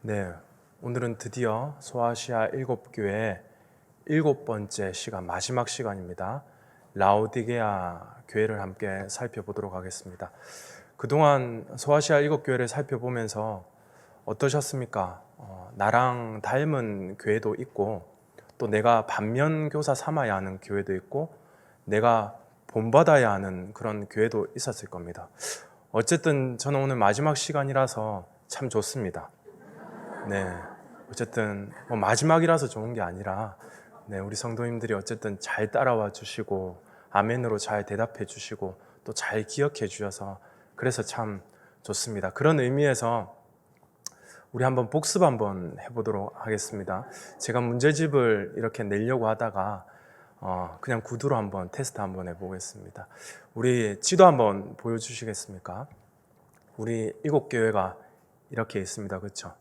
네, 오늘은 드디어 소아시아 7교회 7번째 시간, 마지막 시간입니다. 라오디게아 교회를 함께 살펴보도록 하겠습니다. 그동안 소아시아 7교회를 살펴보면서 어떠셨습니까? 나랑 닮은 교회도 있고 또 내가 반면교사 삼아야 하는 교회도 있고 내가 본받아야 하는 그런 교회도 있었을 겁니다. 어쨌든 저는 오늘 마지막 시간이라서 참 좋습니다. 네, 어쨌든 마지막이라서 좋은 게 아니라 우리 성도님들이 어쨌든 잘 따라와 주시고 아멘으로 잘 대답해 주시고 또 잘 기억해 주셔서 그래서 참 좋습니다. 그런 의미에서 우리 한번 복습 한번 해보도록 하겠습니다. 제가 문제집을 이렇게 내려고 하다가 그냥 구두로 한번 테스트 한번 해보겠습니다. 우리 지도 한번 보여주시겠습니까? 우리 7교회가 이렇게 있습니다. 그렇죠?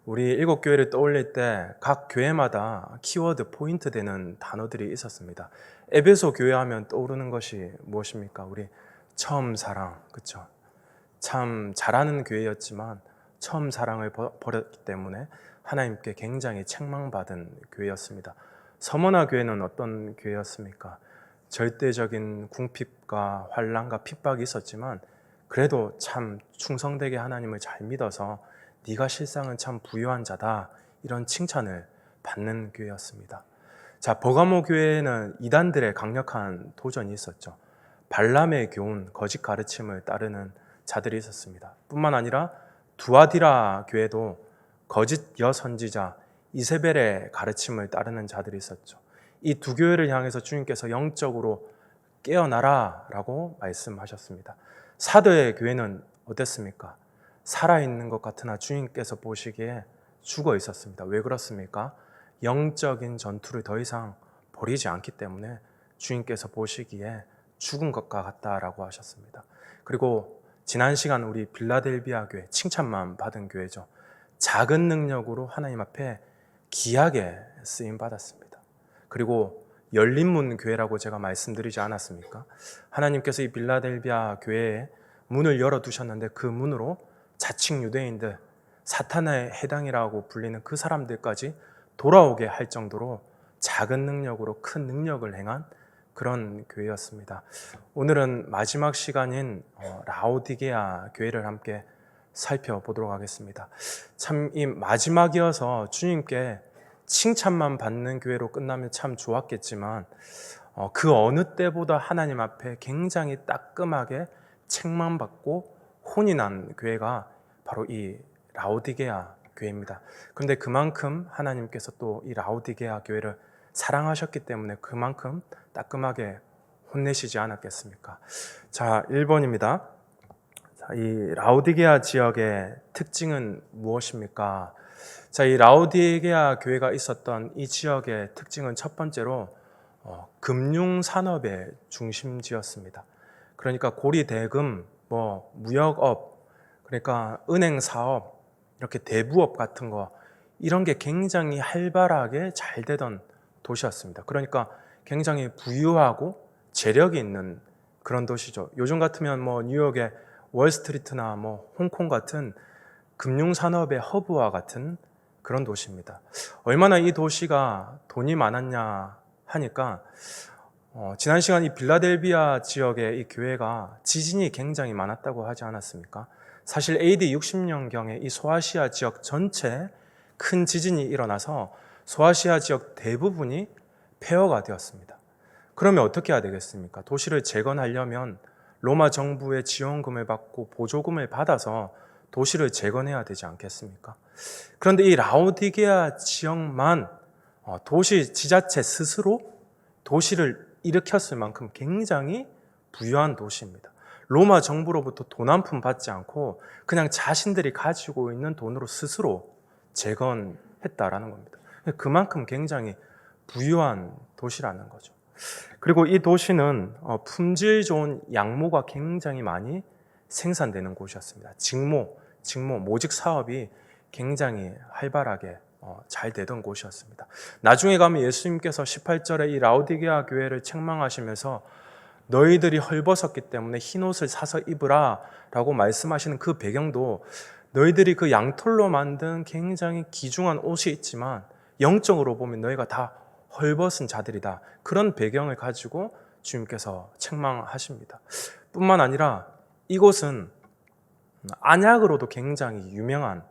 우리 7교회를 떠올릴 때 각 교회마다 키워드 포인트 되는 단어들이 있었습니다. 에베소 교회 하면 떠오르는 것이 무엇입니까? 우리 처음 사랑, 그렇죠? 참 잘하는 교회였지만 처음 사랑을 버렸기 때문에 하나님께 굉장히 책망받은 교회였습니다. 서머나 교회는 어떤 교회였습니까? 절대적인 궁핍과 환난과 핍박이 있었지만 그래도 참 충성되게 하나님을 잘 믿어서 네가 실상은 참 부유한 자다, 이런 칭찬을 받는 교회였습니다. 자, 버가모 교회에는 이단들의 강력한 도전이 있었죠. 발람의 교훈, 거짓 가르침을 따르는 자들이 있었습니다. 뿐만 아니라 두아디라 교회도 거짓 여선지자 이세벨의 가르침을 따르는 자들이 있었죠. 이 두 교회를 향해서 주님께서 영적으로 깨어나라 라고 말씀하셨습니다. 사도의 교회는 어땠습니까? 살아있는 것 같으나 주님께서 보시기에 죽어 있었습니다. 왜 그렇습니까? 영적인 전투를 더 이상 벌이지 않기 때문에 주님께서 보시기에 죽은 것과 같다라고 하셨습니다. 그리고 지난 시간 우리 빌라델비아 교회, 칭찬만 받은 교회죠. 작은 능력으로 하나님 앞에 귀하게 쓰임 받았습니다. 그리고 열린문 교회라고 제가 말씀드리지 않았습니까? 하나님께서 이 빌라델비아 교회에 문을 열어두셨는데 그 문으로 자칭 유대인들, 사탄의 해당이라고 불리는 그 사람들까지 돌아오게 할 정도로 작은 능력으로 큰 능력을 행한 그런 교회였습니다. 오늘은 마지막 시간인 라오디게아 교회를 함께 살펴보도록 하겠습니다. 참 이 마지막이어서 주님께 칭찬만 받는 교회로 끝나면 참 좋았겠지만 그 어느 때보다 하나님 앞에 굉장히 따끔하게 책망받고 혼이 난 교회가 바로 이 라오디게아 교회입니다. 그런데 그만큼 하나님께서 또 이 라오디게아 교회를 사랑하셨기 때문에 그만큼 따끔하게 혼내시지 않았겠습니까? 자, 1번입니다. 자, 이 라오디게아 지역의 특징은 무엇입니까? 자, 이 라오디게아 교회가 있었던 이 지역의 특징은 첫 번째로 금융산업의 중심지였습니다. 그러니까 고리대금, 무역업, 그러니까 은행사업, 이렇게 대부업 같은 거 이런 게 굉장히 활발하게 잘 되던 도시였습니다. 그러니까 굉장히 부유하고 재력이 있는 그런 도시죠. 요즘 같으면 뉴욕의 월스트리트나 홍콩 같은 금융산업의 허브와 같은 그런 도시입니다. 얼마나 이 도시가 돈이 많았냐 하니까 지난 시간 이 빌라델비아 지역의 이 교회가 지진이 굉장히 많았다고 하지 않았습니까? 사실 AD 60년경에 이 소아시아 지역 전체 큰 지진이 일어나서 소아시아 지역 대부분이 폐허가 되었습니다. 그러면 어떻게 해야 되겠습니까? 도시를 재건하려면 로마 정부의 지원금을 받고 보조금을 받아서 도시를 재건해야 되지 않겠습니까? 그런데 이 라오디게아 지역만 도시 지자체 스스로 도시를 일으켰을 만큼 굉장히 부유한 도시입니다. 로마 정부로부터 돈 한 푼 받지 않고 그냥 자신들이 가지고 있는 돈으로 스스로 재건했다라는 겁니다. 그만큼 굉장히 부유한 도시라는 거죠. 그리고 이 도시는 품질 좋은 양모가 굉장히 많이 생산되는 곳이었습니다. 직모, 모직 사업이 굉장히 활발하게 잘 되던 곳이었습니다. 나중에 가면 예수님께서 18절에 이 라오디게아 교회를 책망하시면서 너희들이 헐벗었기 때문에 흰옷을 사서 입으라 라고 말씀하시는 그 배경도 너희들이 그 양털로 만든 굉장히 귀중한 옷이 있지만 영적으로 보면 너희가 다 헐벗은 자들이다. 그런 배경을 가지고 주님께서 책망하십니다. 뿐만 아니라 이곳은 안약으로도 굉장히 유명한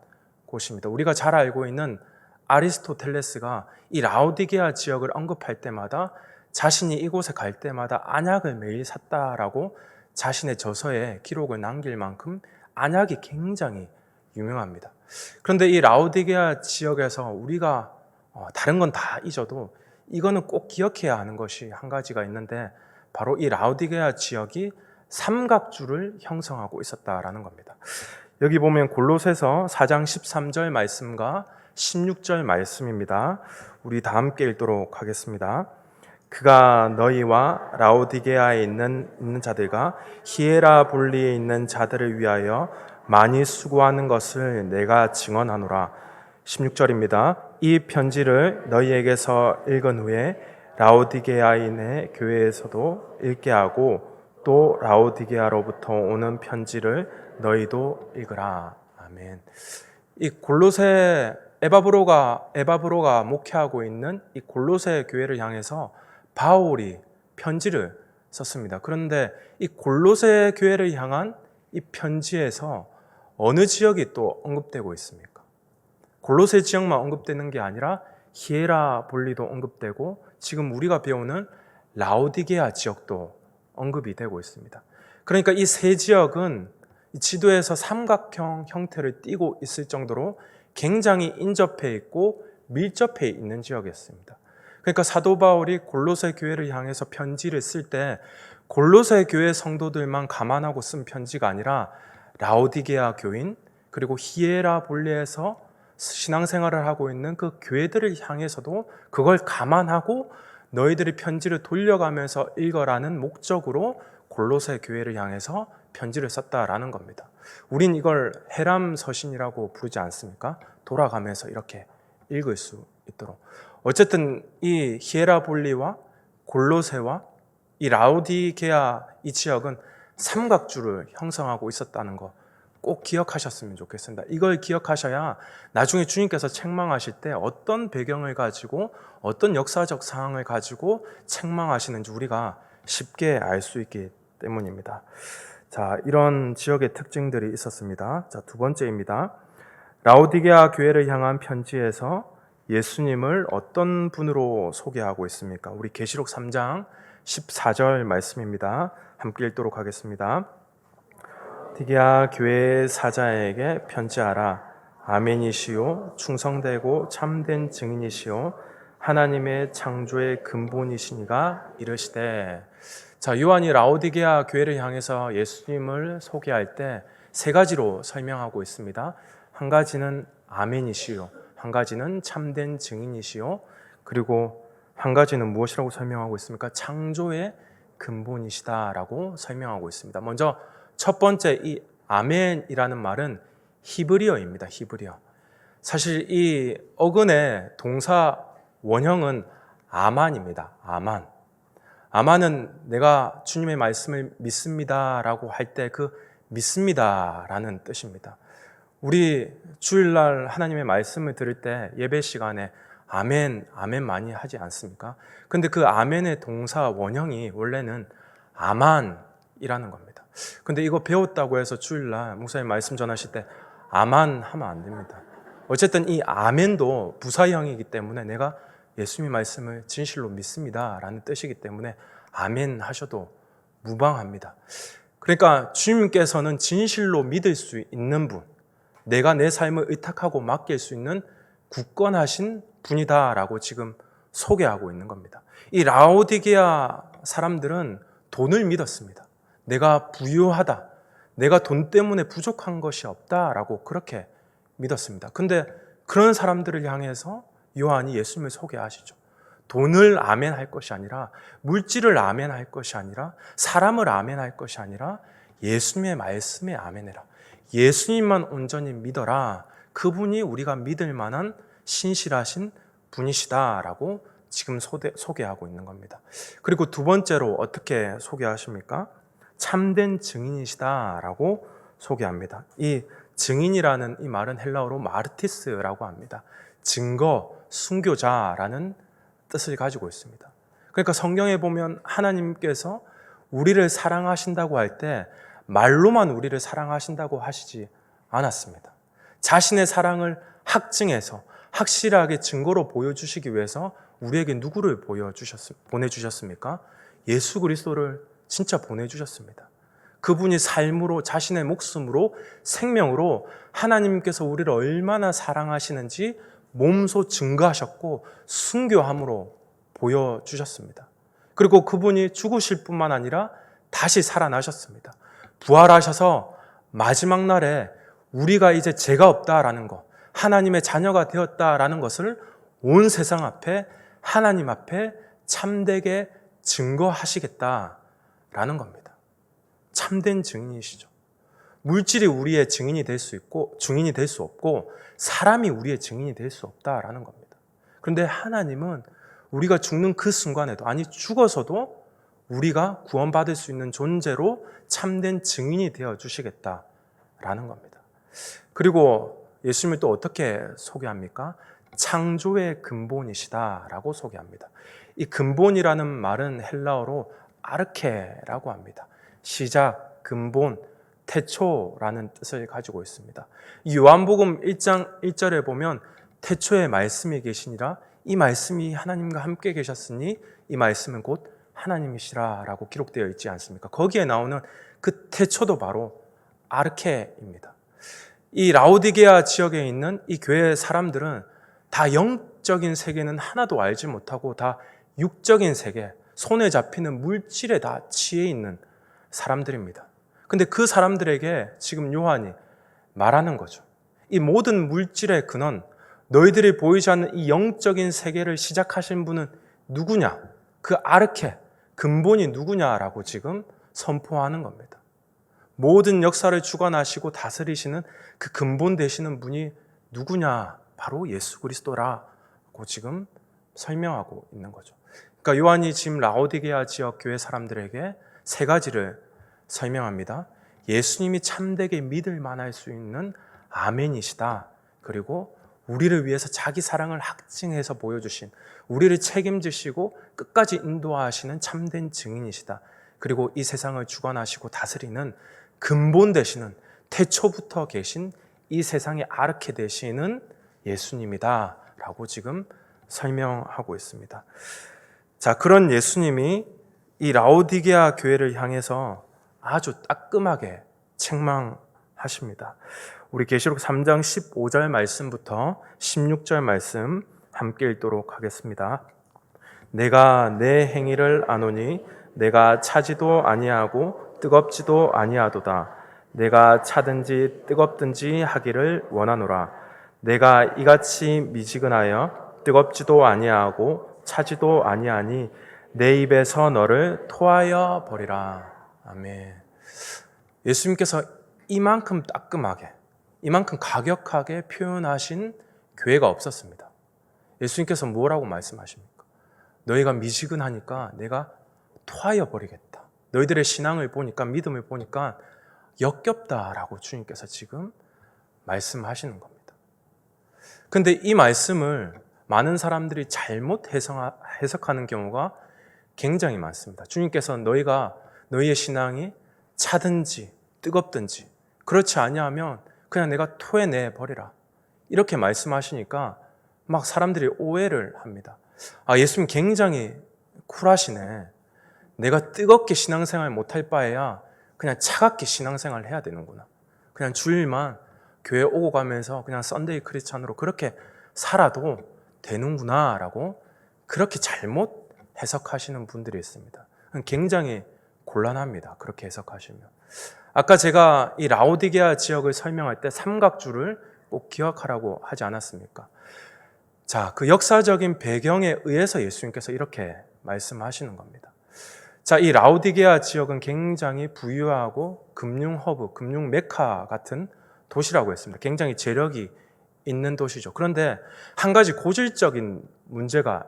곳입니다. 우리가 잘 알고 있는 아리스토텔레스가 이 라오디게아 지역을 언급할 때마다 자신이 이곳에 갈 때마다 안약을 매일 샀다라고 자신의 저서에 기록을 남길 만큼 안약이 굉장히 유명합니다. 그런데 이 라오디게아 지역에서 우리가 다른 건 다 잊어도 이거는 꼭 기억해야 하는 것이 한 가지가 있는데 바로 이 라오디게아 지역이 삼각주를 형성하고 있었다라는 겁니다. 여기 보면 골로새서 4장 13절 말씀과 16절 말씀입니다. 우리 다 함께 읽도록 하겠습니다. 그가 너희와 라오디게아에 있는 자들과 히에라볼리에 있는 자들을 위하여 많이 수고하는 것을 내가 증언하노라. 16절입니다. 이 편지를 너희에게서 읽은 후에 라오디게아인의 교회에서도 읽게 하고 또 라오디게아로부터 오는 편지를 너희도 읽으라. 아멘. 이 골로새 에바브로가 목회하고 있는 이 골로새 교회를 향해서 바울이 편지를 썼습니다. 그런데 이 골로새 교회를 향한 이 편지에서 어느 지역이 또 언급되고 있습니까? 골로새 지역만 언급되는 게 아니라 히에라볼리도 언급되고 지금 우리가 배우는 라오디게아 지역도 언급이 되고 있습니다. 그러니까 이 세 지역은 지도에서 삼각형 형태를 띠고 있을 정도로 굉장히 인접해 있고 밀접해 있는 지역이었습니다. 그러니까 사도 바울이 골로새 교회를 향해서 편지를 쓸 때 골로새 교회 성도들만 감안하고 쓴 편지가 아니라 라오디게아 교인 그리고 히에라볼리에서 신앙생활을 하고 있는 그 교회들을 향해서도 그걸 감안하고 너희들이 편지를 돌려가면서 읽어라는 목적으로 골로새 교회를 향해서 편지를 썼다라는 겁니다. 우린 이걸 해람서신이라고 부르지 않습니까? 돌아가면서 이렇게 읽을 수 있도록. 어쨌든 이 히에라볼리와 골로새와 이 라오디게아 이 지역은 삼각주를 형성하고 있었다는 거 꼭 기억하셨으면 좋겠습니다. 이걸 기억하셔야 나중에 주님께서 책망하실 때 어떤 배경을 가지고 어떤 역사적 상황을 가지고 책망하시는지 우리가 쉽게 알 수 있기 때문입니다. 자, 이런 지역의 특징들이 있었습니다. 자, 두 번째입니다. 라오디게아 교회를 향한 편지에서 예수님을 어떤 분으로 소개하고 있습니까? 우리 계시록 3장 14절 말씀입니다. 함께 읽도록 하겠습니다. 디게아 교회의 사자에게 편지하라. 아멘이시요 충성되고 참된 증인이시요 하나님의 창조의 근본이시니가 이르시되. 자, 요한이 라오디게아 교회를 향해서 예수님을 소개할 때 세 가지로 설명하고 있습니다. 한 가지는 아멘이시요, 한 가지는 참된 증인이시요, 그리고 한 가지는 무엇이라고 설명하고 있습니까? 창조의 근본이시다라고 설명하고 있습니다. 먼저 첫 번째 이 아멘이라는 말은 히브리어입니다. 히브리어. 사실 이 어근의 동사 원형은 아만입니다. 아만. 아만은 내가 주님의 말씀을 믿습니다라고 할 때 그 믿습니다라는 뜻입니다. 우리 주일날 하나님의 말씀을 들을 때 예배 시간에 아멘, 아멘 많이 하지 않습니까? 근데 그 아멘의 동사 원형이 원래는 아만이라는 겁니다. 근데 이거 배웠다고 해서 주일날 목사님 말씀 전하실 때 아만 하면 안 됩니다. 어쨌든 이 아멘도 부사형이기 때문에 내가 예수님의 말씀을 진실로 믿습니다 라는 뜻이기 때문에 아멘 하셔도 무방합니다. 그러니까 주님께서는 진실로 믿을 수 있는 분, 내가 내 삶을 의탁하고 맡길 수 있는 굳건하신 분이다라고 지금 소개하고 있는 겁니다. 이 라오디게아 사람들은 돈을 믿었습니다. 내가 부유하다, 내가 돈 때문에 부족한 것이 없다라고 그렇게 믿었습니다. 근데 그런 사람들을 향해서 요한이 예수님을 소개하시죠. 돈을 아멘할 것이 아니라, 물질을 아멘할 것이 아니라, 사람을 아멘할 것이 아니라 예수님의 말씀에 아멘해라. 예수님만 온전히 믿어라. 그분이 우리가 믿을 만한 신실하신 분이시다라고 지금 소개하고 있는 겁니다. 그리고 두 번째로 어떻게 소개하십니까? 참된 증인이시다라고 소개합니다. 이 증인이라는 이 말은 헬라어로 마르티스라고 합니다. 증거, 순교자라는 뜻을 가지고 있습니다. 그러니까 성경에 보면 하나님께서 우리를 사랑하신다고 할 때 말로만 우리를 사랑하신다고 하시지 않았습니다. 자신의 사랑을 확증해서 확실하게 증거로 보여주시기 위해서 우리에게 누구를 보내주셨습니까? 예수 그리스도를 진짜 보내주셨습니다. 그분이 삶으로, 자신의 목숨으로, 생명으로 하나님께서 우리를 얼마나 사랑하시는지 몸소 증거하셨고 순교함으로 보여주셨습니다. 그리고 그분이 죽으실 뿐만 아니라 다시 살아나셨습니다. 부활하셔서 마지막 날에 우리가 이제 죄가 없다라는 것, 하나님의 자녀가 되었다라는 것을 온 세상 앞에, 하나님 앞에 참되게 증거하시겠다라는 겁니다. 참된 증인이시죠. 물질이 우리의 증인이 될 수 있고, 증인이 될 수 없고, 사람이 우리의 증인이 될 수 없다라는 겁니다. 그런데 하나님은 우리가 죽는 그 순간에도, 아니 죽어서도 우리가 구원받을 수 있는 존재로 참된 증인이 되어 주시겠다라는 겁니다. 그리고 예수님을 또 어떻게 소개합니까? 창조의 근본이시다라고 소개합니다. 이 근본이라는 말은 헬라어로 아르케라고 합니다. 시작, 근본, 태초라는 뜻을 가지고 있습니다. 이 요한복음 1장 1절에 보면 태초에 말씀이 계시니라, 이 말씀이 하나님과 함께 계셨으니 이 말씀은 곧 하나님이시라라고 기록되어 있지 않습니까? 거기에 나오는 그 태초도 바로 아르케입니다. 이 라오디게아 지역에 있는 이 교회의 사람들은 다 영적인 세계는 하나도 알지 못하고 다 육적인 세계, 손에 잡히는 물질에 다 취해 있는 사람들입니다. 근데 그 사람들에게 지금 요한이 말하는 거죠. 이 모든 물질의 근원, 너희들이 보이지 않는 이 영적인 세계를 시작하신 분은 누구냐? 그 아르케, 근본이 누구냐라고 지금 선포하는 겁니다. 모든 역사를 주관하시고 다스리시는 그 근본 되시는 분이 누구냐? 바로 예수 그리스도라고 지금 설명하고 있는 거죠. 그러니까 요한이 지금 라오디게아 지역 교회 사람들에게 세 가지를 설명합니다. 예수님이 참되게 믿을 만할 수 있는 아멘이시다. 그리고 우리를 위해서 자기 사랑을 확증해서 보여주신, 우리를 책임지시고 끝까지 인도하시는 참된 증인이시다. 그리고 이 세상을 주관하시고 다스리는 근본 되시는, 태초부터 계신 이 세상의 아르케 되시는 예수님이다 라고 지금 설명하고 있습니다. 자, 그런 예수님이 이 라오디게아 교회를 향해서 아주 따끔하게 책망하십니다. 우리 계시록 3장 15절 말씀부터 16절 말씀 함께 읽도록 하겠습니다. 내가 내 행위를 아노니 내가 차지도 아니하고 뜨겁지도 아니하도다. 내가 차든지 뜨겁든지 하기를 원하노라. 내가 이같이 미지근하여 뜨겁지도 아니하고 차지도 아니하니 내 입에서 너를 토하여 버리라. 아멘. 예수님께서 이만큼 따끔하게, 이만큼 가격하게 표현하신 교회가 없었습니다. 예수님께서 뭐라고 말씀하십니까? 너희가 미지근하니까 내가 토하여 버리겠다. 너희들의 신앙을 보니까, 믿음을 보니까 역겹다라고 주님께서 지금 말씀하시는 겁니다. 근데 이 말씀을 많은 사람들이 잘못 해석하는 경우가 굉장히 많습니다. 주님께서 너희의 신앙이 차든지 뜨겁든지 그렇지 아니하면 그냥 내가 토해내 버리라, 이렇게 말씀하시니까 막 사람들이 오해를 합니다. 아, 예수님 굉장히 쿨하시네. 내가 뜨겁게 신앙생활 못할 바에야 그냥 차갑게 신앙생활을 해야 되는구나. 그냥 주일만 교회 오고 가면서 그냥 썬데이 크리스찬으로 그렇게 살아도 되는구나 라고 그렇게 잘못 해석하시는 분들이 있습니다. 굉장히 곤란합니다. 그렇게 해석하시면. 아까 제가 이 라오디게아 지역을 설명할 때 삼각줄을 꼭 기억하라고 하지 않았습니까? 자, 그 역사적인 배경에 의해서 예수님께서 이렇게 말씀하시는 겁니다. 자, 이 라오디게아 지역은 굉장히 부유하고 금융 허브, 금융 메카 같은 도시라고 했습니다. 굉장히 재력이 있는 도시죠. 그런데 한 가지 고질적인 문제가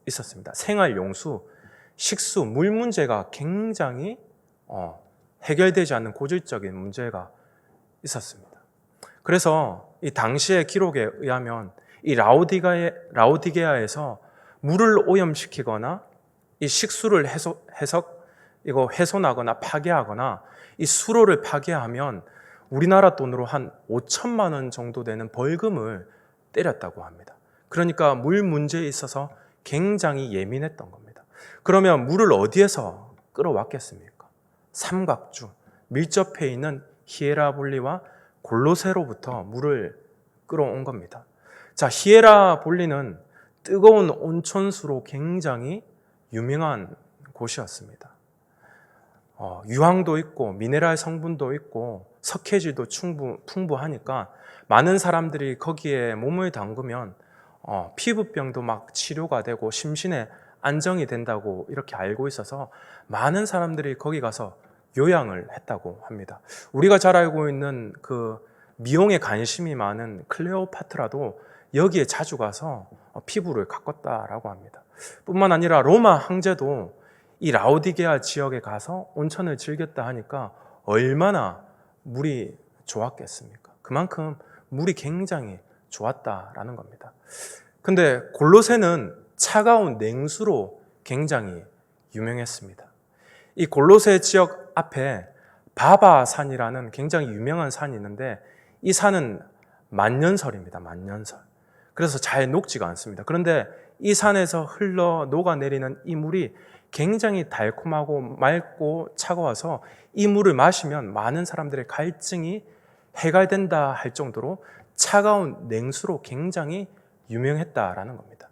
있었습니다. 생활 용수, 식수, 물 문제가 굉장히 해결되지 않는 고질적인 문제가 있었습니다. 그래서 이 당시의 기록에 의하면 이 라오디게아에서 물을 오염시키거나 이 식수를 훼손하거나 파괴하거나 이 수로를 파괴하면 우리나라 돈으로 한 5천만 원 정도 되는 벌금을 때렸다고 합니다. 그러니까 물 문제에 있어서 굉장히 예민했던 겁니다. 그러면 물을 어디에서 끌어왔겠습니까? 삼각주, 밀접해 있는 히에라볼리와 골로새로부터 물을 끌어온 겁니다. 자, 히에라볼리는 뜨거운 온천수로 굉장히 유명한 곳이었습니다. 유황도 있고 미네랄 성분도 있고 석회질도 풍부하니까 많은 사람들이 거기에 몸을 담그면 피부병도 막 치료가 되고 심신에 안정이 된다고 이렇게 알고 있어서 많은 사람들이 거기 가서 요양을 했다고 합니다. 우리가 잘 알고 있는 그 미용에 관심이 많은 클레오파트라도 여기에 자주 가서 피부를 가꿨다라고 합니다. 뿐만 아니라 로마 황제도 이 라오디게아 지역에 가서 온천을 즐겼다 하니까 얼마나 물이 좋았겠습니까? 그만큼 물이 굉장히 좋았다라는 겁니다. 근데 골로새는 차가운 냉수로 굉장히 유명했습니다. 이 골로새 지역 앞에 바바산이라는 굉장히 유명한 산이 있는데 이 산은 만년설입니다. 만년설. 그래서 잘 녹지가 않습니다. 그런데 이 산에서 흘러 녹아내리는 이 물이 굉장히 달콤하고 맑고 차가워서 이 물을 마시면 많은 사람들의 갈증이 해결된다 할 정도로 차가운 냉수로 굉장히 유명했다라는 겁니다.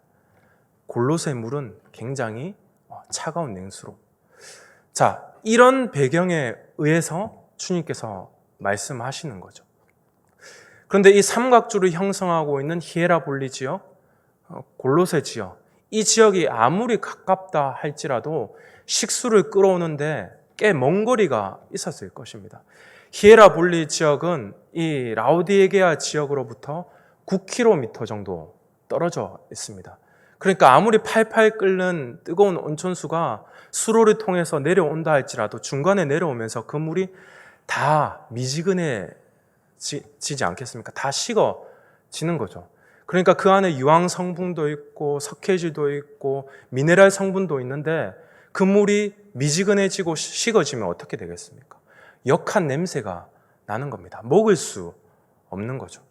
골로새 물은 굉장히 차가운 냉수로. 자, 이런 배경에 의해서 주님께서 말씀하시는 거죠. 그런데 이 삼각주를 형성하고 있는 히에라볼리 지역, 골로새 지역, 이 지역이 아무리 가깝다 할지라도 식수를 끌어오는데 꽤 먼 거리가 있었을 것입니다. 히에라볼리 지역은 이 라오디게아 지역으로부터 9km 정도 떨어져 있습니다. 그러니까 아무리 팔팔 끓는 뜨거운 온천수가 수로를 통해서 내려온다 할지라도 중간에 내려오면서 그 물이 다 미지근해지지 않겠습니까? 다 식어지는 거죠. 그러니까 그 안에 유황 성분도 있고 석회질도 있고 미네랄 성분도 있는데 그 물이 미지근해지고 식어지면 어떻게 되겠습니까? 역한 냄새가 나는 겁니다. 먹을 수 없는 거죠.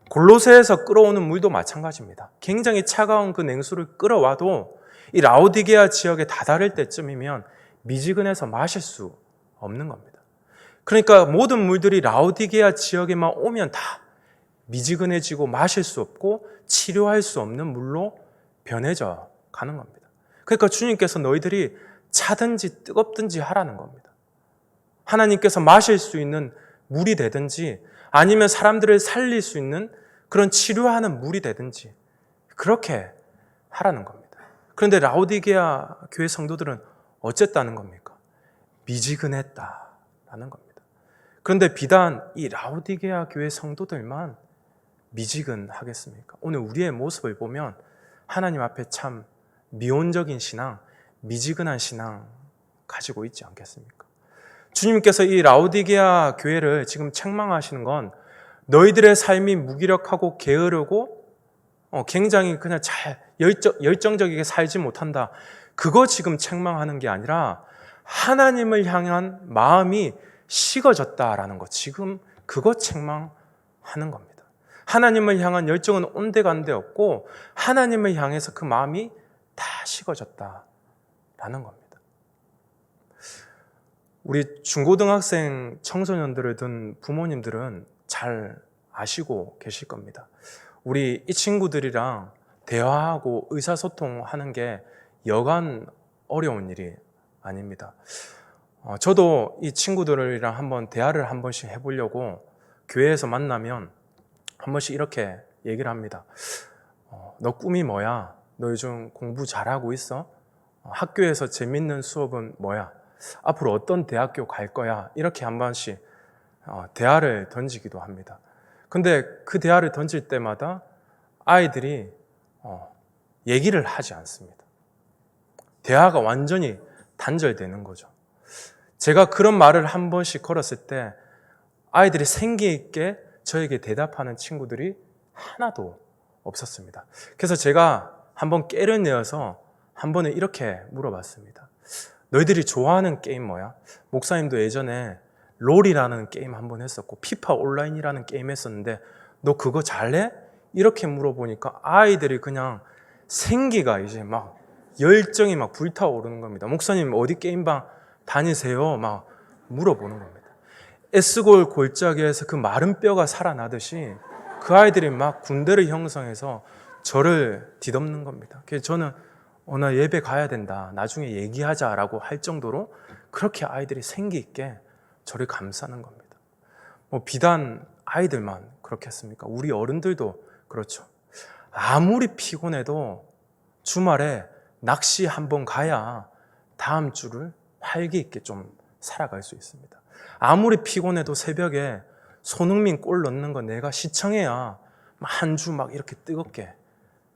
골로새에서 끌어오는 물도 마찬가지입니다. 굉장히 차가운 그 냉수를 끌어와도 이 라오디게아 지역에 다다를 때쯤이면 미지근해서 마실 수 없는 겁니다. 그러니까 모든 물들이 라오디게아 지역에만 오면 다 미지근해지고 마실 수 없고 치료할 수 없는 물로 변해져 가는 겁니다. 그러니까 주님께서 너희들이 차든지 뜨겁든지 하라는 겁니다. 하나님께서 마실 수 있는 물이 되든지 아니면 사람들을 살릴 수 있는 그런 치료하는 물이 되든지 그렇게 하라는 겁니다. 그런데 라오디게아 교회 성도들은 어쨌다는 겁니까? 미지근했다라는 겁니다. 그런데 비단 이 라오디게아 교회 성도들만 미지근하겠습니까? 오늘 우리의 모습을 보면 하나님 앞에 참 미온적인 신앙, 미지근한 신앙 가지고 있지 않겠습니까? 주님께서 이 라오디게아 교회를 지금 책망하시는 건 너희들의 삶이 무기력하고 게으르고 굉장히 그냥 잘 열정적이게 살지 못한다. 그거 지금 책망하는 게 아니라 하나님을 향한 마음이 식어졌다라는 것, 지금 그거 책망하는 겁니다. 하나님을 향한 열정은 온데간데 없고 하나님을 향해서 그 마음이 다 식어졌다라는 겁니다. 우리 중고등학생 청소년들을 둔 부모님들은 잘 아시고 계실 겁니다. 우리 이 친구들이랑 대화하고 의사소통하는 게 여간 어려운 일이 아닙니다. 저도 이 친구들이랑 한번 대화를 한 번씩 해보려고 교회에서 만나면 한 번씩 이렇게 얘기를 합니다. 너 꿈이 뭐야? 너 요즘 공부 잘하고 있어? 학교에서 재밌는 수업은 뭐야? 앞으로 어떤 대학교 갈 거야? 이렇게 한 번씩 대화를 던지기도 합니다. 근데 그 대화를 던질 때마다 아이들이 얘기를 하지 않습니다. 대화가 완전히 단절되는 거죠. 제가 그런 말을 한 번씩 걸었을 때 아이들이 생기 있게 저에게 대답하는 친구들이 하나도 없었습니다. 그래서 제가 한번 깨를 내어서 한 번에 이렇게 물어봤습니다. 너희들이 좋아하는 게임 뭐야? 목사님도 예전에 롤이라는 게임 한번 했었고 피파 온라인이라는 게임 했었는데 너 그거 잘해? 이렇게 물어보니까 아이들이 그냥 생기가 이제 막 열정이 막 불타오르는 겁니다. 목사님 어디 게임방 다니세요? 막 물어보는 겁니다. 에스골 골짜기에서 그 마른 뼈가 살아나듯이 그 아이들이 막 군대를 형성해서 저를 뒤덮는 겁니다. 그래서 저는 나 예배 가야 된다. 나중에 얘기하자라고 할 정도로 그렇게 아이들이 생기 있게 저를 감싸는 겁니다. 비단 아이들만 그렇겠습니까? 우리 어른들도 그렇죠. 아무리 피곤해도 주말에 낚시 한번 가야 다음 주를 활기 있게 좀 살아갈 수 있습니다. 아무리 피곤해도 새벽에 손흥민 골 넣는 거 내가 시청해야 한 주 막 이렇게 뜨겁게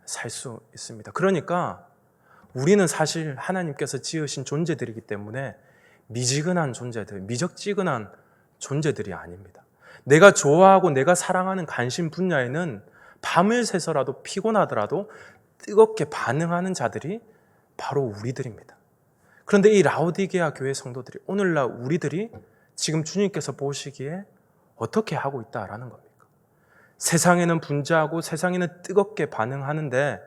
살 수 있습니다. 그러니까 우리는 사실 하나님께서 지으신 존재들이기 때문에 미지근한 존재들, 미적지근한 존재들이 아닙니다. 내가 좋아하고 내가 사랑하는 관심 분야에는 밤을 새서라도 피곤하더라도 뜨겁게 반응하는 자들이 바로 우리들입니다. 그런데 이 라오디게아 교회 성도들이, 오늘날 우리들이 지금 주님께서 보시기에 어떻게 하고 있다라는 겁니까? 세상에는 분주하고 세상에는 뜨겁게 반응하는데,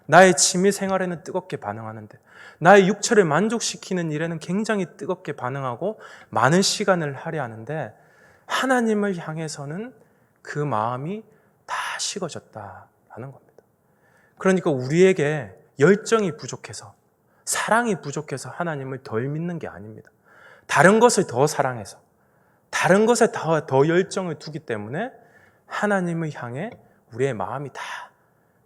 나의 취미 생활에는 뜨겁게 반응하는데, 나의 육체를 만족시키는 일에는 굉장히 뜨겁게 반응하고 많은 시간을 할애하는데, 하나님을 향해서는 그 마음이 다 식어졌다라는 겁니다. 그러니까 우리에게 열정이 부족해서, 사랑이 부족해서 하나님을 덜 믿는 게 아닙니다. 다른 것을 더 사랑해서, 다른 것에 더 열정을 두기 때문에 하나님을 향해 우리의 마음이 다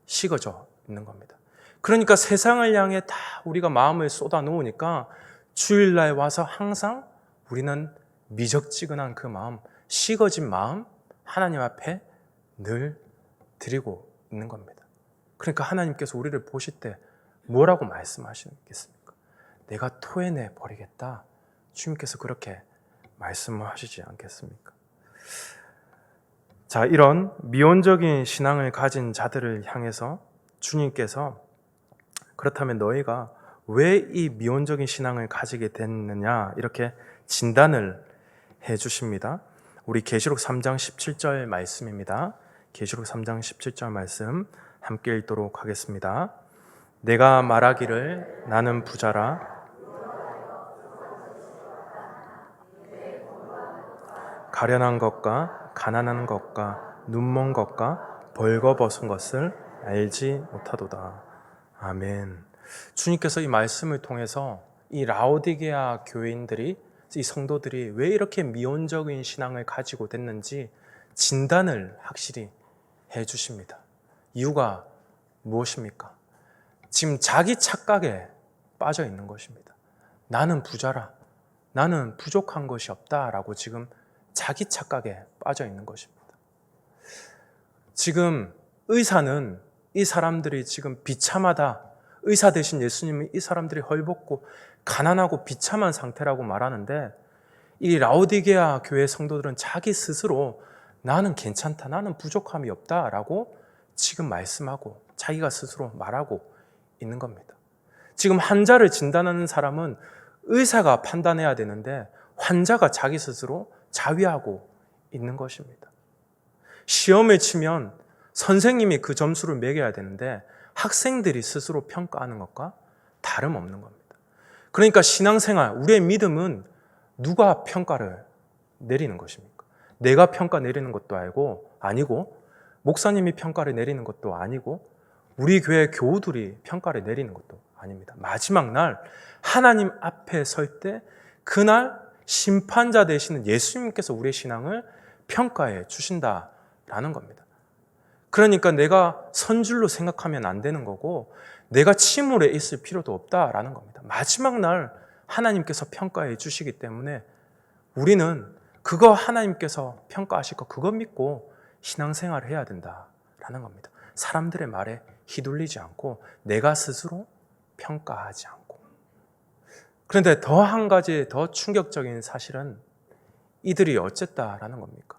식어져 있는 겁니다. 그러니까 세상을 향해 다 우리가 마음을 쏟아 놓으니까 주일날 와서 항상 우리는 미적지근한 그 마음, 식어진 마음 하나님 앞에 늘 드리고 있는 겁니다. 그러니까 하나님께서 우리를 보실 때 뭐라고 말씀하시겠습니까? 내가 토해내 버리겠다. 주님께서 그렇게 말씀하시지 않겠습니까? 자, 이런 미온적인 신앙을 가진 자들을 향해서 주님께서 그렇다면 너희가 왜 이 미온적인 신앙을 가지게 됐느냐 이렇게 진단을 해 주십니다. 우리 계시록 3장 17절 말씀입니다. 계시록 3장 17절 말씀 함께 읽도록 하겠습니다. 내가 말하기를 나는 부자라 가련한 것과 가난한 것과 눈먼 것과 벌거벗은 것을 알지 못하도다. 아멘. 주님께서 이 말씀을 통해서 이 라오디게아 교인들이, 이 성도들이 왜 이렇게 미온적인 신앙을 가지고 됐는지 진단을 확실히 해 주십니다. 이유가 무엇입니까? 지금 자기 착각에 빠져 있는 것입니다. 나는 부자라, 나는 부족한 것이 없다라고 지금 자기 착각에 빠져 있는 것입니다. 지금 의사는 이 사람들이 지금 비참하다, 의사 대신 예수님은 이 사람들이 헐벗고 가난하고 비참한 상태라고 말하는데, 이 라오디게아 교회 성도들은 자기 스스로 나는 괜찮다, 나는 부족함이 없다라고 지금 말씀하고 자기가 스스로 말하고 있는 겁니다. 지금 환자를 진단하는 사람은 의사가 판단해야 되는데 환자가 자기 스스로 자위하고 있는 것입니다. 시험을 치면 선생님이 그 점수를 매겨야 되는데 학생들이 스스로 평가하는 것과 다름없는 겁니다. 그러니까 신앙생활, 우리의 믿음은 누가 평가를 내리는 것입니까? 내가 평가 내리는 것도 아니고 목사님이 평가를 내리는 것도 아니고 우리 교회 교우들이 평가를 내리는 것도 아닙니다. 마지막 날 하나님 앞에 설 때 그날 심판자 되시는 예수님께서 우리의 신앙을 평가해 주신다라는 겁니다. 그러니까 내가 선줄로 생각하면 안 되는 거고 내가 침울해 있을 필요도 없다라는 겁니다. 마지막 날 하나님께서 평가해 주시기 때문에 우리는 그거 하나님께서 평가하실 거 그거 믿고 신앙생활을 해야 된다라는 겁니다. 사람들의 말에 휘둘리지 않고 내가 스스로 평가하지 않고. 그런데 더 한 가지 더 충격적인 사실은 이들이 어쨌다라는 겁니까?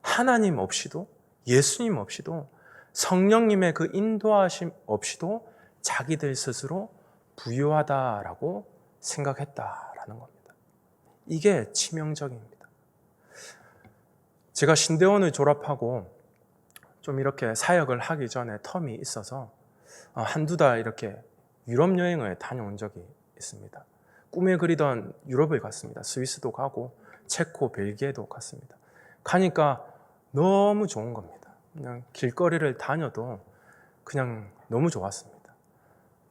하나님 없이도, 예수님 없이도, 성령님의 그 인도하심 없이도 자기들 스스로 부유하다라고 생각했다라는 겁니다. 이게 치명적입니다. 제가 신대원을 졸업하고 좀 이렇게 사역을 하기 전에 텀이 있어서 한두 달 이렇게 유럽 여행을 다녀온 적이 있습니다. 꿈에 그리던 유럽을 갔습니다. 스위스도 가고 체코, 벨기에도 갔습니다. 가니까 너무 좋은 겁니다. 그냥 길거리를 다녀도 그냥 너무 좋았습니다.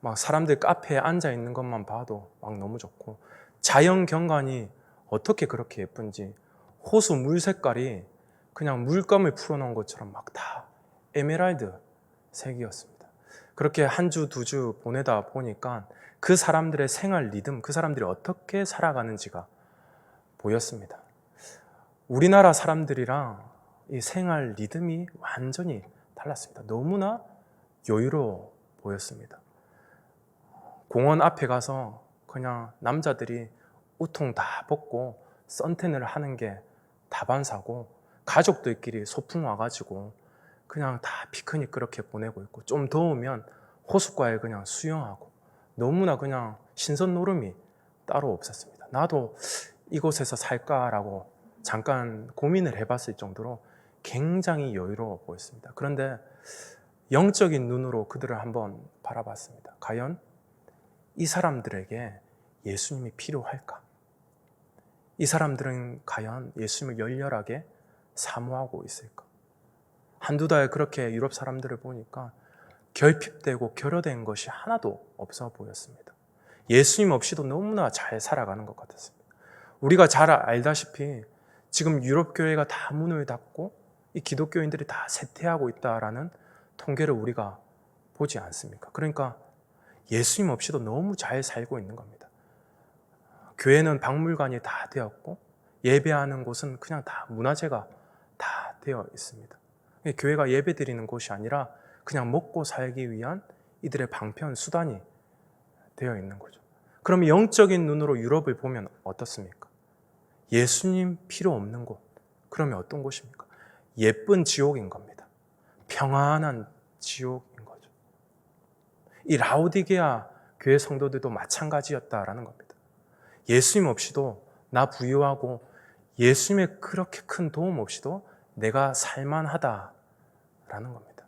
막 사람들 카페에 앉아 있는 것만 봐도 막 너무 좋고, 자연 경관이 어떻게 그렇게 예쁜지, 호수 물 색깔이 그냥 물감을 풀어놓은 것처럼 막 다 에메랄드 색이었습니다. 그렇게 한 주, 두 주 보내다 보니까 그 사람들의 생활 리듬, 그 사람들이 어떻게 살아가는지가 보였습니다. 우리나라 사람들이랑 이 생활 리듬이 완전히 달랐습니다. 너무나 여유로워 보였습니다. 공원 앞에 가서 그냥 남자들이 우통 다 벗고 선탠을 하는 게 다반사고, 가족들끼리 소풍 와가지고 그냥 다 피크닉 그렇게 보내고 있고, 좀 더우면 호숫가에 그냥 수영하고, 너무나 그냥 신선 노름이 따로 없었습니다. 나도 이곳에서 살까라고 잠깐 고민을 해봤을 정도로 굉장히 여유로워 보였습니다. 그런데 영적인 눈으로 그들을 한번 바라봤습니다. 과연 이 사람들에게 예수님이 필요할까? 이 사람들은 과연 예수님을 열렬하게 사모하고 있을까? 한두 달 그렇게 유럽 사람들을 보니까 결핍되고 결여된 것이 하나도 없어 보였습니다. 예수님 없이도 너무나 잘 살아가는 것 같았습니다. 우리가 잘 알다시피 지금 유럽 교회가 다 문을 닫고 이 기독교인들이 다 쇠퇴하고 있다라는 통계를 우리가 보지 않습니까? 그러니까 예수님 없이도 너무 잘 살고 있는 겁니다. 교회는 박물관이 다 되었고, 예배하는 곳은 그냥 다 문화재가 다 되어 있습니다. 교회가 예배 드리는 곳이 아니라 그냥 먹고 살기 위한 이들의 방편 수단이 되어 있는 거죠. 그럼 영적인 눈으로 유럽을 보면 어떻습니까? 예수님 필요 없는 곳, 그러면 어떤 곳입니까? 예쁜 지옥인 겁니다. 평안한 지옥인 거죠. 이 라오디게아 교회 성도들도 마찬가지였다라는 겁니다. 예수님 없이도 나 부유하고, 예수님의 그렇게 큰 도움 없이도 내가 살만하다라는 겁니다.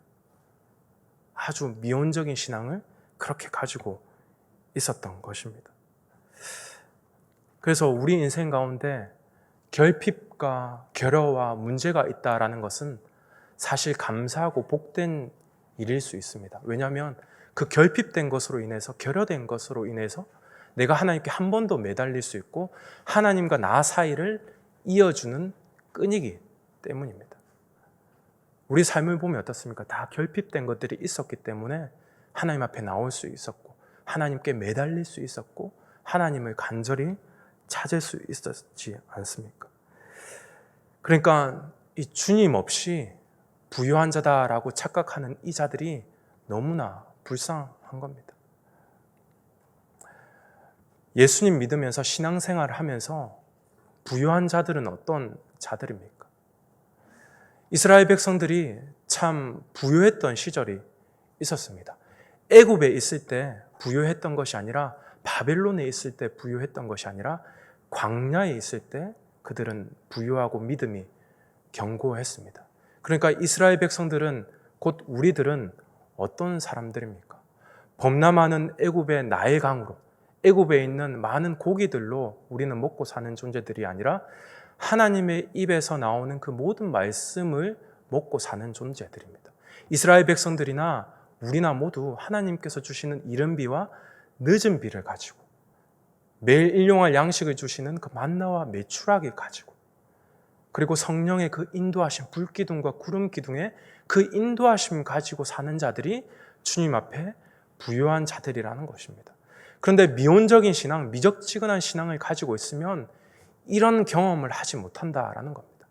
아주 미온적인 신앙을 그렇게 가지고 있었던 것입니다. 그래서 우리 인생 가운데 결핍과 결여와 문제가 있다라는 것은 사실 감사하고 복된 일일 수 있습니다. 왜냐하면 그 결핍된 것으로 인해서, 결여된 것으로 인해서 내가 하나님께 한 번 더 매달릴 수 있고, 하나님과 나 사이를 이어주는 끈이기 때문입니다. 우리 삶을 보면 어떻습니까? 다 결핍된 것들이 있었기 때문에 하나님 앞에 나올 수 있었고, 하나님께 매달릴 수 있었고, 하나님을 간절히 찾을 수 있었지 않습니까? 그러니까 이 주님 없이 부유한 자다라고 착각하는 이 자들이 너무나 불쌍한 겁니다. 예수님 믿으면서 신앙생활을 하면서 부유한 자들은 어떤 자들입니까? 이스라엘 백성들이 참 부유했던 시절이 있었습니다. 애굽에 있을 때 부유했던 것이 아니라, 바벨론에 있을 때 부유했던 것이 아니라, 광야에 있을 때 그들은 부유하고 믿음이 견고했습니다. 그러니까 이스라엘 백성들은, 곧 우리들은 어떤 사람들입니까? 범람하는 애굽의 나일강으로, 애굽에 있는 많은 고기들로 우리는 먹고 사는 존재들이 아니라 하나님의 입에서 나오는 그 모든 말씀을 먹고 사는 존재들입니다. 이스라엘 백성들이나 우리나 모두 하나님께서 주시는 이른 비와 늦은 비를 가지고, 매일 일용할 양식을 주시는 그 만나와 메추라기를 가지고, 그리고 성령의 그 인도하심, 불기둥과 구름기둥의 그 인도하심 가지고 사는 자들이 주님 앞에 부유한 자들이라는 것입니다. 그런데 미온적인 신앙, 미적지근한 신앙을 가지고 있으면 이런 경험을 하지 못한다라는 겁니다.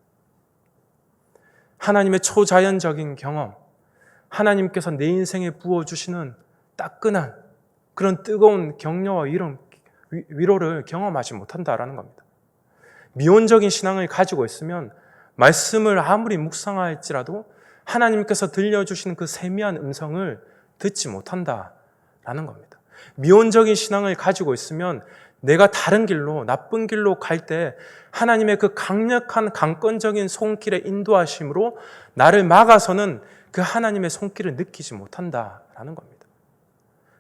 하나님의 초자연적인 경험, 하나님께서 내 인생에 부어주시는 따끈한 그런 뜨거운 격려와 이런 위로를 경험하지 못한다라는 겁니다. 미온적인 신앙을 가지고 있으면 말씀을 아무리 묵상할지라도 하나님께서 들려주시는 그 세미한 음성을 듣지 못한다라는 겁니다. 미온적인 신앙을 가지고 있으면 내가 다른 길로, 나쁜 길로 갈 때 하나님의 그 강력한 강권적인 손길의 인도하심으로 나를 막아서는 그 하나님의 손길을 느끼지 못한다라는 겁니다.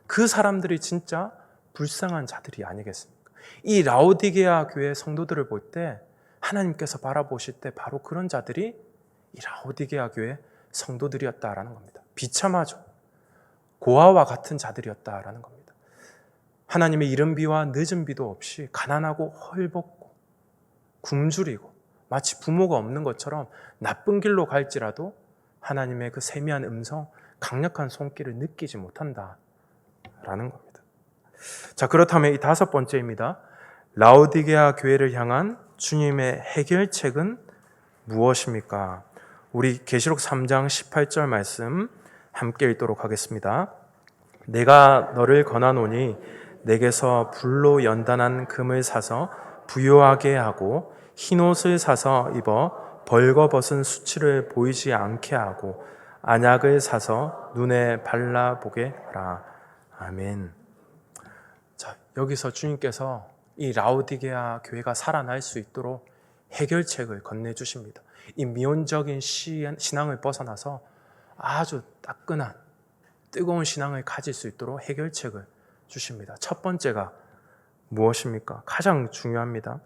그 사람들이 진짜 불쌍한 자들이 아니겠습니까? 이 라오디게아 교회 성도들을 볼 때 하나님께서 바라보실 때 바로 그런 자들이 이 라오디게아 교회 성도들이었다라는 겁니다. 비참하죠. 고아와 같은 자들이었다라는 겁니다. 하나님의 이른 비와 늦은 비도 없이 가난하고 헐벗고 굶주리고 마치 부모가 없는 것처럼 나쁜 길로 갈지라도 하나님의 그 세미한 음성, 강력한 손길을 느끼지 못한다라는 겁니다. 자, 그렇다면 이 다섯 번째입니다. 라오디게아 교회를 향한 주님의 해결책은 무엇입니까? 우리 계시록 3장 18절 말씀 함께 읽도록 하겠습니다. 내가 너를 권하노니 내게서 불로 연단한 금을 사서 부요하게 하고 흰옷을 사서 입어 벌거벗은 수치를 보이지 않게 하고 안약을 사서 눈에 발라보게 하라. 아멘. 자, 여기서 주님께서 이 라오디게아 교회가 살아날 수 있도록 해결책을 건네주십니다. 이 미온적인 신앙을 벗어나서 아주 따끈한 뜨거운 신앙을 가질 수 있도록 해결책을 주십니다. 첫 번째가 무엇입니까? 가장 중요합니다.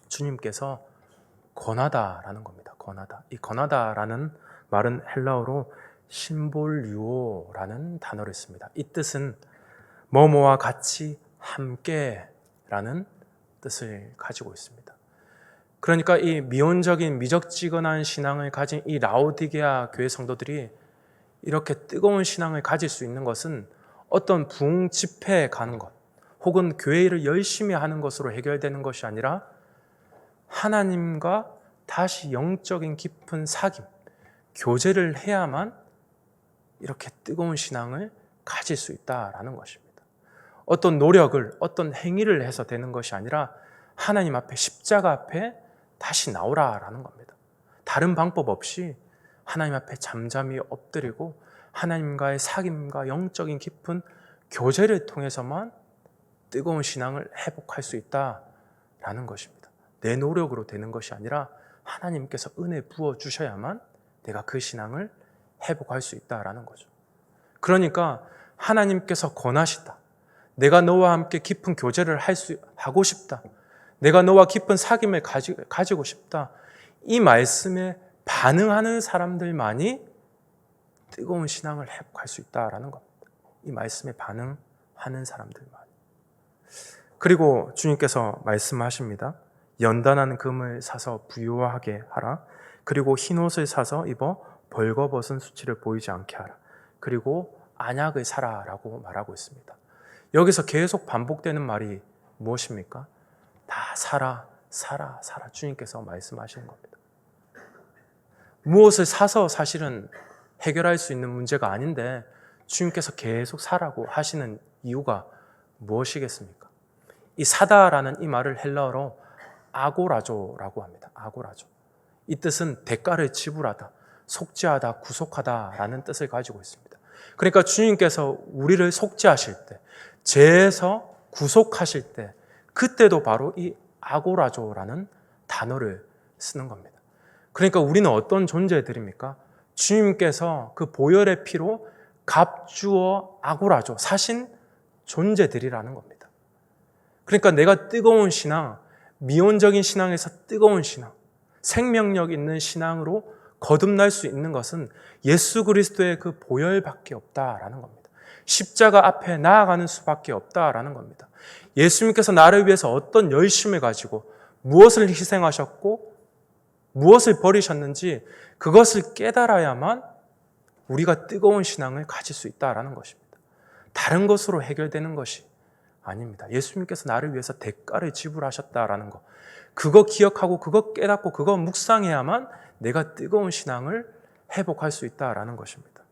주님께서 권하다라는 겁니다. 권하다. 이 권하다라는 말은 헬라어로 심볼류오라는 단어를 씁니다. 이 뜻은 뭐뭐와 같이 함께라는 뜻을 가지고 있습니다. 그러니까 이 미온적인 미적지근한 신앙을 가진 이 라오디게아 교회 성도들이 이렇게 뜨거운 신앙을 가질 수 있는 것은 어떤 부흥 집회에 가는 것 혹은 교회를 열심히 하는 것으로 해결되는 것이 아니라 하나님과 다시 영적인 깊은 사귐, 교제를 해야만 이렇게 뜨거운 신앙을 가질 수 있다라는 것입니다. 어떤 노력을, 어떤 행위를 해서 되는 것이 아니라 하나님 앞에, 십자가 앞에 다시 나오라라는 겁니다. 다른 방법 없이 하나님 앞에 잠잠히 엎드리고 하나님과의 사귐과 영적인 깊은 교제를 통해서만 뜨거운 신앙을 회복할 수 있다라는 것입니다. 내 노력으로 되는 것이 아니라 하나님께서 은혜 부어주셔야만 내가 그 신앙을 회복할 수 있다라는 거죠. 그러니까 하나님께서 권하시다. 내가 너와 함께 깊은 교제를 하고 싶다. 내가 너와 깊은 사귐을 가지고 싶다. 이 말씀에 반응하는 사람들만이 뜨거운 신앙을 회복할 수 있다라는 겁니다. 이 말씀에 반응하는 사람들만. 그리고 주님께서 말씀하십니다. 연단한 금을 사서 부요하게 하라. 그리고 흰옷을 사서 입어 벌거벗은 수치를 보이지 않게 하라. 그리고 안약을 사라라고 말하고 있습니다. 여기서 계속 반복되는 말이 무엇입니까? 다 사라, 사라, 사라. 주님께서 말씀하시는 겁니다. 무엇을 사서 사실은 해결할 수 있는 문제가 아닌데 주님께서 계속 사라고 하시는 이유가 무엇이겠습니까? 이 사다라는 이 말을 헬라어로 아고라조라고 합니다. 아고라조. 이 뜻은 대가를 지불하다, 속죄하다, 구속하다라는 뜻을 가지고 있습니다. 그러니까 주님께서 우리를 속죄하실 때, 죄에서 구속하실 때, 그때도 바로 이 아고라조라는 단어를 쓰는 겁니다. 그러니까 우리는 어떤 존재들입니까? 주님께서 그 보혈의 피로 값주어 아고라조, 사신 존재들이라는 겁니다. 그러니까 내가 뜨거운 신앙, 미온적인 신앙에서 뜨거운 신앙, 생명력 있는 신앙으로 거듭날 수 있는 것은 예수 그리스도의 그 보혈밖에 없다라는 겁니다. 십자가 앞에 나아가는 수밖에 없다라는 겁니다. 예수님께서 나를 위해서 어떤 열심을 가지고 무엇을 희생하셨고 무엇을 버리셨는지 그것을 깨달아야만 우리가 뜨거운 신앙을 가질 수 있다라는 것입니다. 다른 것으로 해결되는 것이 아닙니다. 예수님께서 나를 위해서 대가를 지불하셨다라는 것, 그거 기억하고 그거 깨닫고 그거 묵상해야만 내가 뜨거운 신앙을 회복할 수 있다라는 것입니다.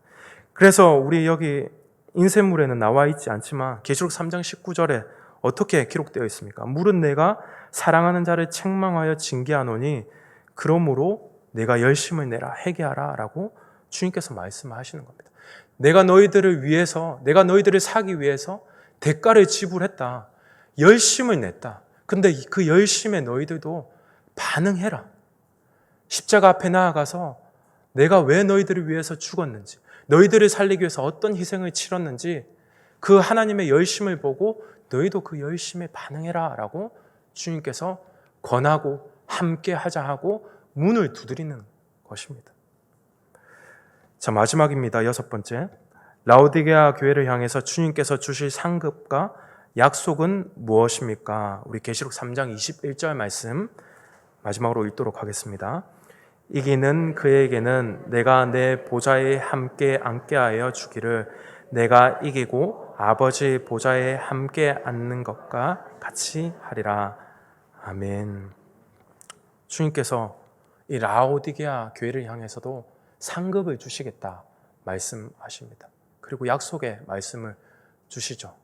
그래서 우리 여기 인쇄물에는 나와 있지 않지만 계시록 3장 19절에 어떻게 기록되어 있습니까? 물은 내가 사랑하는 자를 책망하여 징계하노니 그러므로 내가 열심을 내라, 회개하라 라고 주님께서 말씀하시는 겁니다. 내가 너희들을 위해서, 내가 너희들을 사기 위해서 대가를 지불했다. 열심을 냈다. 근데 그 열심에 너희들도 반응해라. 십자가 앞에 나아가서 내가 왜 너희들을 위해서 죽었는지, 너희들을 살리기 위해서 어떤 희생을 치렀는지 그 하나님의 열심을 보고 너희도 그 열심에 반응해라 라고 주님께서 권하고 함께 하자 하고 문을 두드리는 것입니다. 자, 마지막입니다. 6번째. 라오디게아 교회를 향해서 주님께서 주실 상급과 약속은 무엇입니까? 우리 계시록 3장 21절 말씀 마지막으로 읽도록 하겠습니다. 이기는 그에게는 내가 내 보좌에 함께 앉게 하여 주기를 내가 이기고 아버지 보좌에 함께 앉는 것과 같이 하리라. 아멘. 주님께서 이 라오디게아 교회를 향해서도 상급을 주시겠다 말씀하십니다. 그리고 약속의 말씀을 주시죠.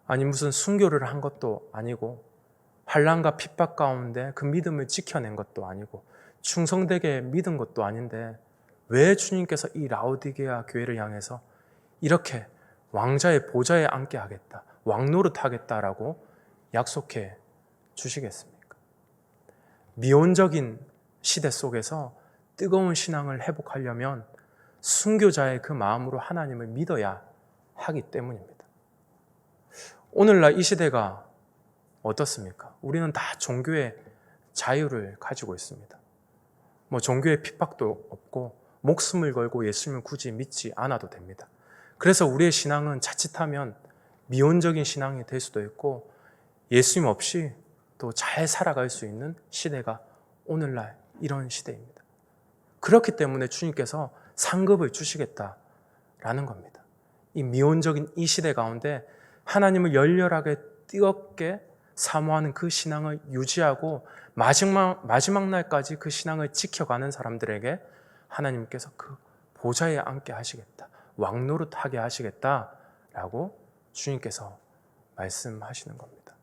아니 무슨 순교를 한 것도 아니고 환난과 핍박 가운데 그 믿음을 지켜낸 것도 아니고 충성되게 믿은 것도 아닌데 왜 주님께서 이 라오디게아 교회를 향해서 이렇게 왕자의 보좌에 앉게 하겠다, 왕노릇 하겠다라고 약속해 주시겠습니까? 미온적인 시대 속에서 뜨거운 신앙을 회복하려면 순교자의 그 마음으로 하나님을 믿어야 하기 때문입니다. 오늘날 이 시대가 어떻습니까? 우리는 다 종교의 자유를 가지고 있습니다. 종교의 핍박도 없고 목숨을 걸고 예수님을 굳이 믿지 않아도 됩니다. 그래서 우리의 신앙은 자칫하면 미온적인 신앙이 될 수도 있고 예수님 없이 또 잘 살아갈 수 있는 시대가 오늘날 이런 시대입니다. 그렇기 때문에 주님께서 상급을 주시겠다라는 겁니다. 이 미온적인 이 시대 가운데 하나님을 열렬하게 뜨겁게 사모하는 그 신앙을 유지하고 마지막 날까지 그 신앙을 지켜가는 사람들에게 하나님께서 그 보좌에 앉게 하시겠다, 왕노릇하게 하시겠다라고 주님께서 말씀하시는 겁니다.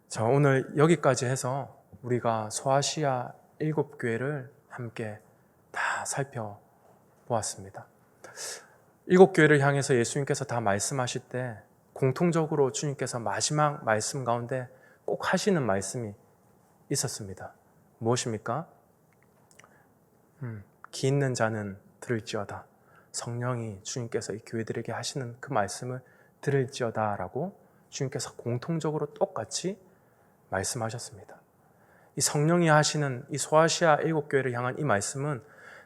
자, 오늘 여기까지 해서 우리가 소아시아 7교회를 함께 다 살펴보았습니다. 7교회를 향해서 예수님께서 다 말씀하실 때 공통적으로 주님께서 마지막 말씀 가운데 꼭 하시는 말씀이 있었습니다. 무엇입니까? 귀 있는 자는 들을지어다. 성령이 주님께서 이 교회들에게 하시는 그 말씀을 들을지어다 라고 주님께서 공통적으로 똑같이 말씀하셨습니다. 이 성령이 하시는 이 소아시아 7교회를 향한 이 말씀은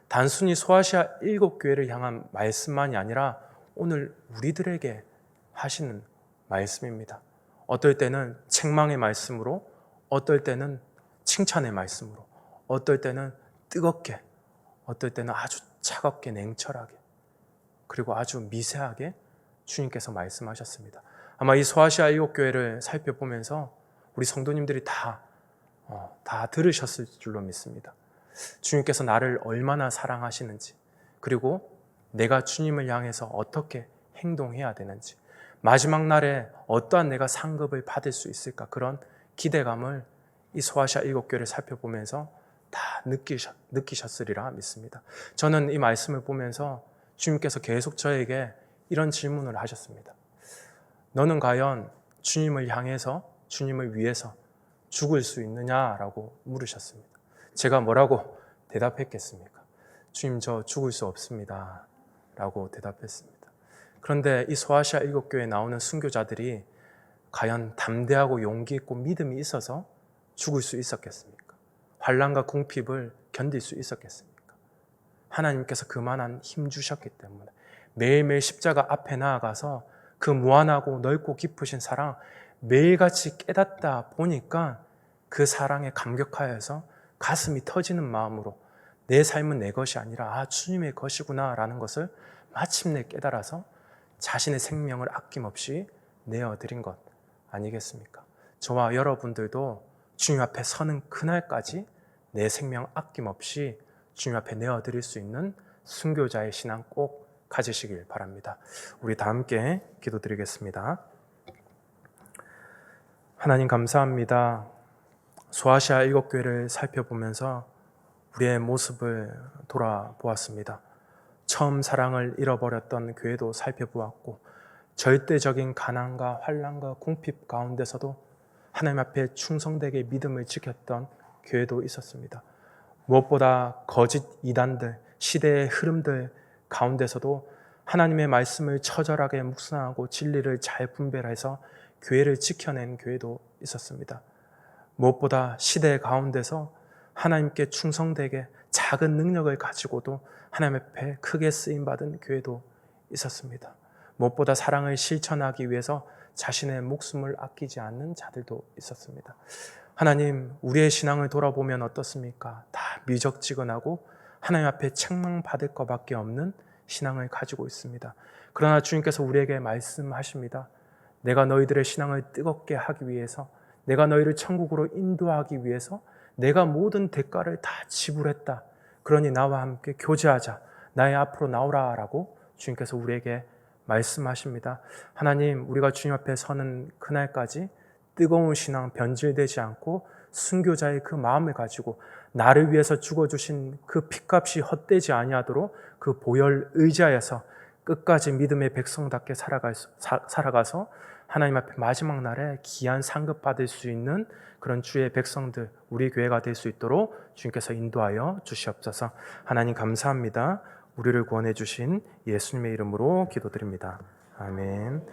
단순히 소아시아 7교회를 향한 말씀만이 아니라 오늘 우리들에게 하시는 말씀입니다. 어떨 때는 책망의 말씀으로, 어떨 때는 칭찬의 말씀으로, 어떨 때는 뜨겁게, 어떨 때는 아주 차갑게 냉철하게, 그리고 아주 미세하게 주님께서 말씀하셨습니다. 아마 이 소아시아 7교회를 살펴보면서 우리 성도님들이 다 들으셨을 줄로 믿습니다. 주님께서 나를 얼마나 사랑하시는지, 그리고 내가 주님을 향해서 어떻게 행동해야 되는지, 마지막 날에 어떠한 내가 상급을 받을 수 있을까, 그런 기대감을 이 소아시아 7교회를 살펴보면서 다 느끼셨으리라 믿습니다. 저는 이 말씀을 보면서 주님께서 계속 저에게 이런 질문을 하셨습니다. 너는 과연 주님을 향해서, 주님을 위해서 죽을 수 있느냐라고 물으셨습니다. 제가 뭐라고 대답했겠습니까? 주님, 저 죽을 수 없습니다 라고 대답했습니다. 그런데 이 소아시아 7교회에 나오는 순교자들이 과연 담대하고 용기 있고 믿음이 있어서 죽을 수 있었겠습니까? 환난과 궁핍을 견딜 수 있었겠습니까? 하나님께서 그만한 힘 주셨기 때문에 매일매일 십자가 앞에 나아가서 그 무한하고 넓고 깊으신 사랑 매일같이 깨닫다 보니까 그 사랑에 감격하여서 가슴이 터지는 마음으로 내 삶은 내 것이 아니라 주님의 것이구나 라는 것을 마침내 깨달아서 자신의 생명을 아낌없이 내어드린 것 아니겠습니까? 저와 여러분들도 주님 앞에 서는 그날까지 내 생명 아낌없이 주님 앞에 내어드릴 수 있는 순교자의 신앙 꼭 가지시길 바랍니다. 우리 다 함께 기도드리겠습니다. 하나님 감사합니다. 소아시아 7교회를 살펴보면서 우리의 모습을 돌아보았습니다. 처음 사랑을 잃어버렸던 교회도 살펴보았고, 절대적인 가난과 환난과 궁핍 가운데서도 하나님 앞에 충성되게 믿음을 지켰던 교회도 있었습니다. 무엇보다 거짓 이단들, 시대의 흐름들 가운데서도 하나님의 말씀을 처절하게 묵상하고 진리를 잘 분별해서 교회를 지켜낸 교회도 있었습니다. 무엇보다 시대 가운데서 하나님께 충성되게 작은 능력을 가지고도 하나님 앞에 크게 쓰임받은 교회도 있었습니다. 무엇보다 사랑을 실천하기 위해서 자신의 목숨을 아끼지 않는 자들도 있었습니다. 하나님, 우리의 신앙을 돌아보면 어떻습니까? 다 미적지근하고 하나님 앞에 책망받을 것밖에 없는 신앙을 가지고 있습니다. 그러나 주님께서 우리에게 말씀하십니다. 내가 너희들의 신앙을 뜨겁게 하기 위해서, 내가 너희를 천국으로 인도하기 위해서 내가 모든 대가를 다 지불했다. 그러니 나와 함께 교제하자. 나의 앞으로 나오라 라고 주님께서 우리에게 말씀하십니다. 하나님, 우리가 주님 앞에 서는 그날까지 뜨거운 신앙 변질되지 않고 순교자의 그 마음을 가지고 나를 위해서 죽어주신 그 핏값이 헛되지 아니하도록 그 보혈 의지하여서 끝까지 믿음의 백성답게 살아가서 하나님 앞에 마지막 날에 귀한 상급 받을 수 있는 그런 주의 백성들, 우리 교회가 될 수 있도록 주님께서 인도하여 주시옵소서. 하나님 감사합니다. 우리를 구원해 주신 예수님의 이름으로 기도드립니다. 아멘.